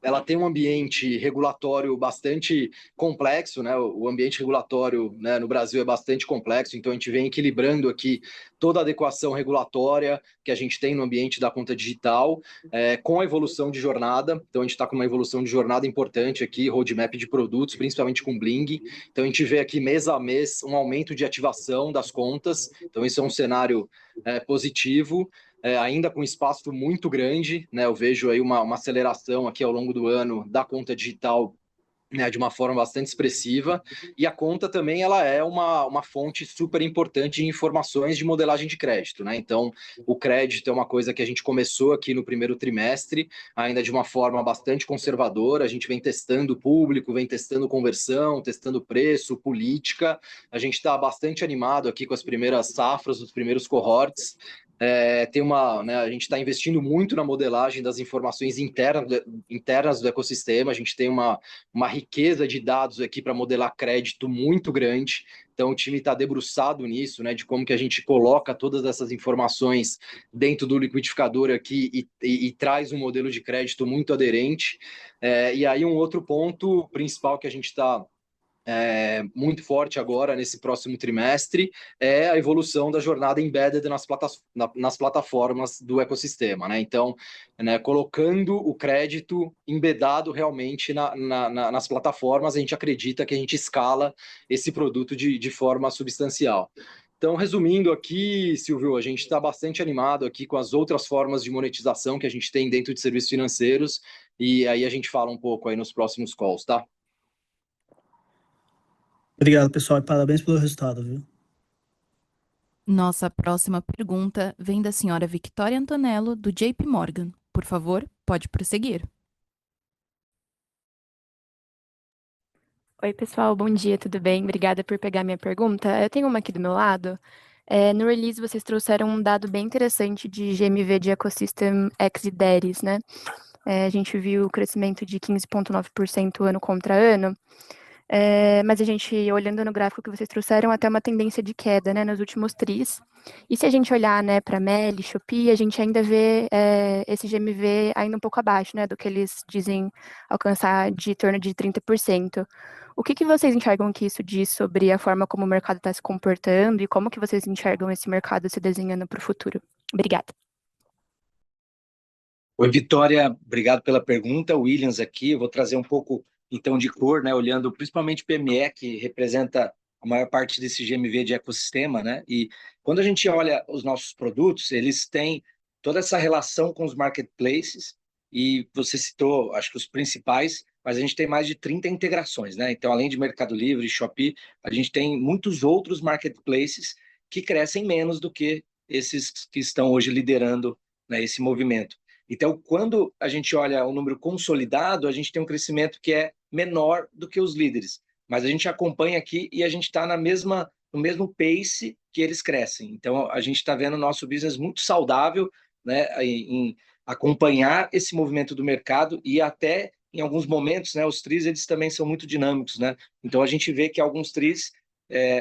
ela tem um ambiente regulatório bastante complexo, né? O ambiente regulatório, né, no Brasil é bastante complexo, então a gente vem equilibrando aqui toda a adequação regulatória que a gente tem no ambiente da conta digital, com a evolução de jornada. Então a gente está com uma evolução de jornada importante aqui, roadmap de produtos, principalmente com Bling. Então a gente vê aqui mês a mês um aumento de ativação das contas, então isso é um cenário positivo. Ainda com espaço muito grande, né? Eu vejo aí uma aceleração aqui ao longo do ano da conta digital, né, de uma forma bastante expressiva, e a conta também ela é uma fonte super importante de informações de modelagem de crédito, né? Então, o crédito é uma coisa que a gente começou aqui no primeiro trimestre, ainda de uma forma bastante conservadora. A gente vem testando público, vem testando conversão, testando preço, política. A gente está bastante animado aqui com as primeiras safras, os primeiros cohorts. Né, a gente está investindo muito na modelagem das informações internas do ecossistema. A gente tem uma riqueza de dados aqui para modelar crédito muito grande. Então, o time está debruçado nisso, né, de como que a gente coloca todas essas informações dentro do liquidificador aqui e traz um modelo de crédito muito aderente. E aí, um outro ponto principal que a gente está muito forte agora nesse próximo trimestre é a evolução da jornada embedded nas plataformas do ecossistema, né? Então, né, colocando o crédito embedado realmente nas plataformas, a gente acredita que a gente escala esse produto de forma substancial. Então, resumindo aqui, Silvio, a gente está bastante animado aqui com as outras formas de monetização que a gente tem dentro de serviços financeiros, e aí a gente fala um pouco aí nos próximos calls, tá? Obrigado, pessoal, e parabéns pelo resultado, viu? Nossa próxima pergunta vem da senhora Victoria Antonello, do JP Morgan. Por favor, pode prosseguir. Oi, pessoal, bom dia, tudo bem? Obrigada por pegar minha pergunta. Eu tenho uma aqui do meu lado. No release, vocês trouxeram um dado bem interessante de GMV de Ecosystem X e Deres, né? A gente viu o crescimento de 15,9% ano contra ano, mas a gente, olhando no gráfico que vocês trouxeram, até uma tendência de queda, né, nos últimos tris. E se a gente olhar, né, para Meli, Shopee, a gente ainda vê esse GMV ainda um pouco abaixo, né, do que eles dizem alcançar de torno de 30%. O que vocês enxergam que isso diz sobre a forma como o mercado está se comportando e como que vocês enxergam esse mercado se desenhando para o futuro? Obrigada. Oi, Vitória, obrigado pela pergunta. Williams aqui, eu vou trazer um pouco, então, de cor, né, olhando principalmente PME, que representa a maior parte desse GMV de ecossistema, né, e quando a gente olha os nossos produtos, eles têm toda essa relação com os marketplaces, e você citou, acho que os principais, mas a gente tem mais de 30 integrações, né, então, além de Mercado Livre e Shopee, a gente tem muitos outros marketplaces que crescem menos do que esses que estão hoje liderando, né, esse movimento. Então, quando a gente olha o número consolidado, a gente tem um crescimento que é menor do que os líderes. Mas a gente acompanha aqui e a gente está no mesmo pace que eles crescem. Então, a gente está vendo o nosso business muito saudável, né, em acompanhar esse movimento do mercado e até, em alguns momentos, né, os tris eles também são muito dinâmicos, né? Então, a gente vê que alguns tris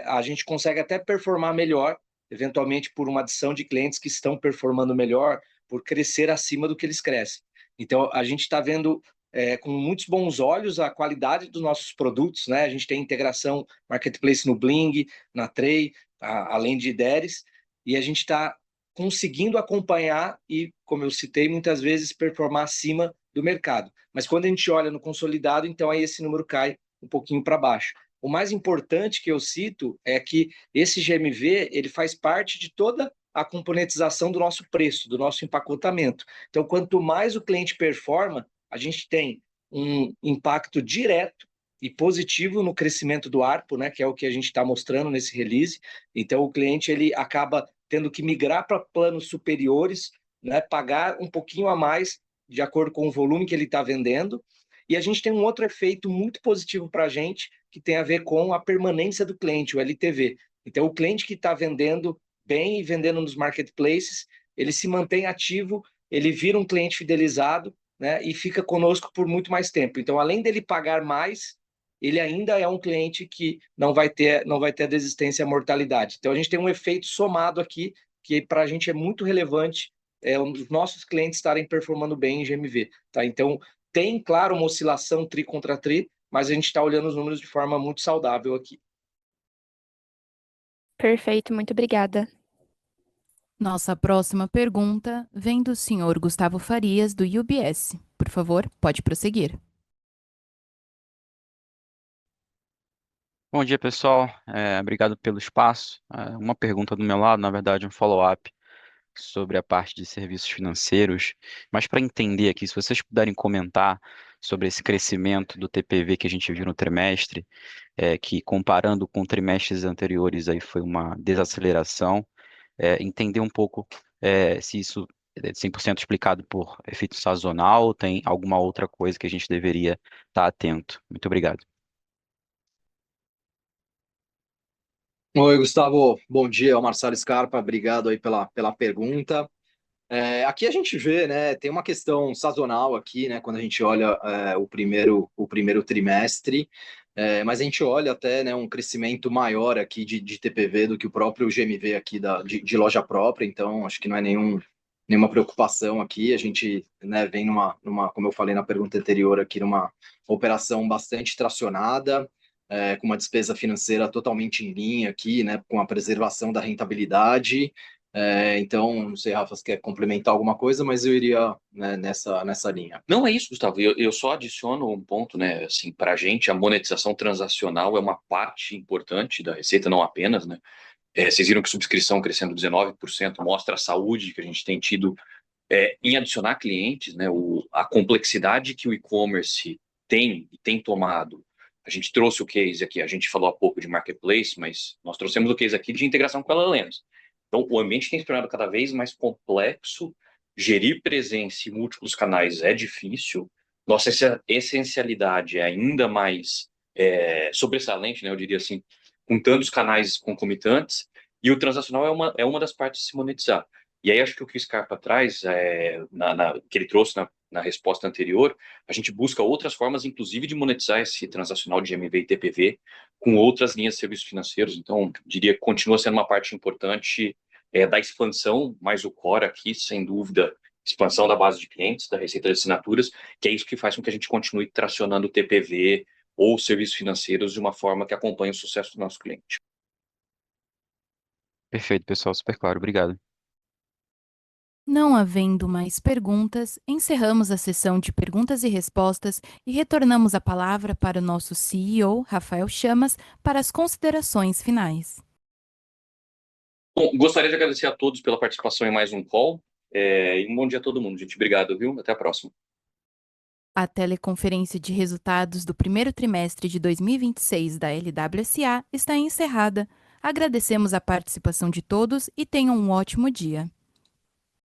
a gente consegue até performar melhor, eventualmente por uma adição de clientes que estão performando melhor, por crescer acima do que eles crescem. Então, a gente está vendo com muitos bons olhos a qualidade dos nossos produtos, né? A gente tem integração marketplace no Bling, na Tray, além de IDERES, e a gente está conseguindo acompanhar e, como eu citei, muitas vezes performar acima do mercado. Mas quando a gente olha no consolidado, então aí esse número cai um pouquinho para baixo. O mais importante que eu cito é que esse GMV ele faz parte de toda a componentização do nosso preço, do nosso empacotamento. Então, quanto mais o cliente performa, a gente tem um impacto direto e positivo no crescimento do ARPU, né, que é o que a gente está mostrando nesse release. Então, o cliente ele acaba tendo que migrar para planos superiores, né, pagar um pouquinho a mais de acordo com o volume que ele está vendendo. E a gente tem um outro efeito muito positivo para a gente, que tem a ver com a permanência do cliente, o LTV. Então, o cliente que está vendendo bem e vendendo nos marketplaces, ele se mantém ativo, ele vira um cliente fidelizado, né, e fica conosco por muito mais tempo. Então, além dele pagar mais, ele ainda é um cliente que não vai ter a desistência e a mortalidade. Então, a gente tem um efeito somado aqui, que para a gente é muito relevante, os nossos clientes estarem performando bem em GMV. Tá? Então, tem, claro, uma oscilação tri contra tri, mas a gente está olhando os números de forma muito saudável aqui. Perfeito, muito obrigada. Nossa próxima pergunta vem do senhor Gustavo Farias, do UBS. Por favor, pode prosseguir. Bom dia, pessoal. Obrigado pelo espaço. Uma pergunta do meu lado, na verdade, um follow-up sobre a parte de serviços financeiros. Mas para entender aqui, se vocês puderem comentar sobre esse crescimento do TPV que a gente viu no trimestre, que comparando com trimestres anteriores aí foi uma desaceleração, entender um pouco se isso é 100% explicado por efeito sazonal ou tem alguma outra coisa que a gente deveria estar atento. Muito obrigado. Oi, Gustavo. Bom dia, é o Marcelo Scarpa. Obrigado aí pela pergunta. Aqui a gente vê, né, tem uma questão sazonal aqui, né, quando a gente olha o primeiro trimestre, mas a gente olha até, né, um crescimento maior aqui de TPV do que o próprio GMV aqui de loja própria, então acho que não é nenhuma preocupação aqui. A gente, né, vem numa, como eu falei na pergunta anterior aqui, numa operação bastante tracionada, com uma despesa financeira totalmente em linha aqui, né, com a preservação da rentabilidade. Então, não sei, Rafa, se quer complementar alguma coisa, mas eu iria, né, nessa linha. Não é isso, Gustavo. Eu só adiciono um ponto, né? Assim, para a gente, a monetização transacional é uma parte importante da receita, não apenas, né? Vocês viram que subscrição crescendo 19% mostra a saúde que a gente tem tido em adicionar clientes, né? A complexidade que o e-commerce tem e tem tomado. A gente trouxe o case aqui, a gente falou há pouco de marketplace, mas nós trouxemos o case aqui de integração com a LLMs. Então, o ambiente tem se tornado cada vez mais complexo, gerir presença em múltiplos canais é difícil, nossa essencialidade é ainda mais sobressalente, né, eu diria assim, com tantos canais concomitantes, e o transacional é uma das partes de se monetizar. E aí acho que o que o Scarpa traz, que ele trouxe na resposta anterior, a gente busca outras formas, inclusive, de monetizar esse transacional de GMV e TPV com outras linhas de serviços financeiros. Então, diria que continua sendo uma parte importante da expansão, mas o core aqui, sem dúvida, expansão da base de clientes, da receita de assinaturas, que é isso que faz com que a gente continue tracionando o TPV ou serviços financeiros de uma forma que acompanhe o sucesso do nosso cliente. Perfeito, pessoal, super claro. Obrigado. Não havendo mais perguntas, encerramos a sessão de perguntas e respostas e retornamos a palavra para o nosso CEO, Rafael Chamas, para as considerações finais. Bom, gostaria de agradecer a todos pela participação em mais um call. E um bom dia a todo mundo, gente. Obrigado, viu? Até a próxima. A teleconferência de resultados do primeiro trimestre de 2026 da LWSA está encerrada. Agradecemos a participação de todos e tenham um ótimo dia.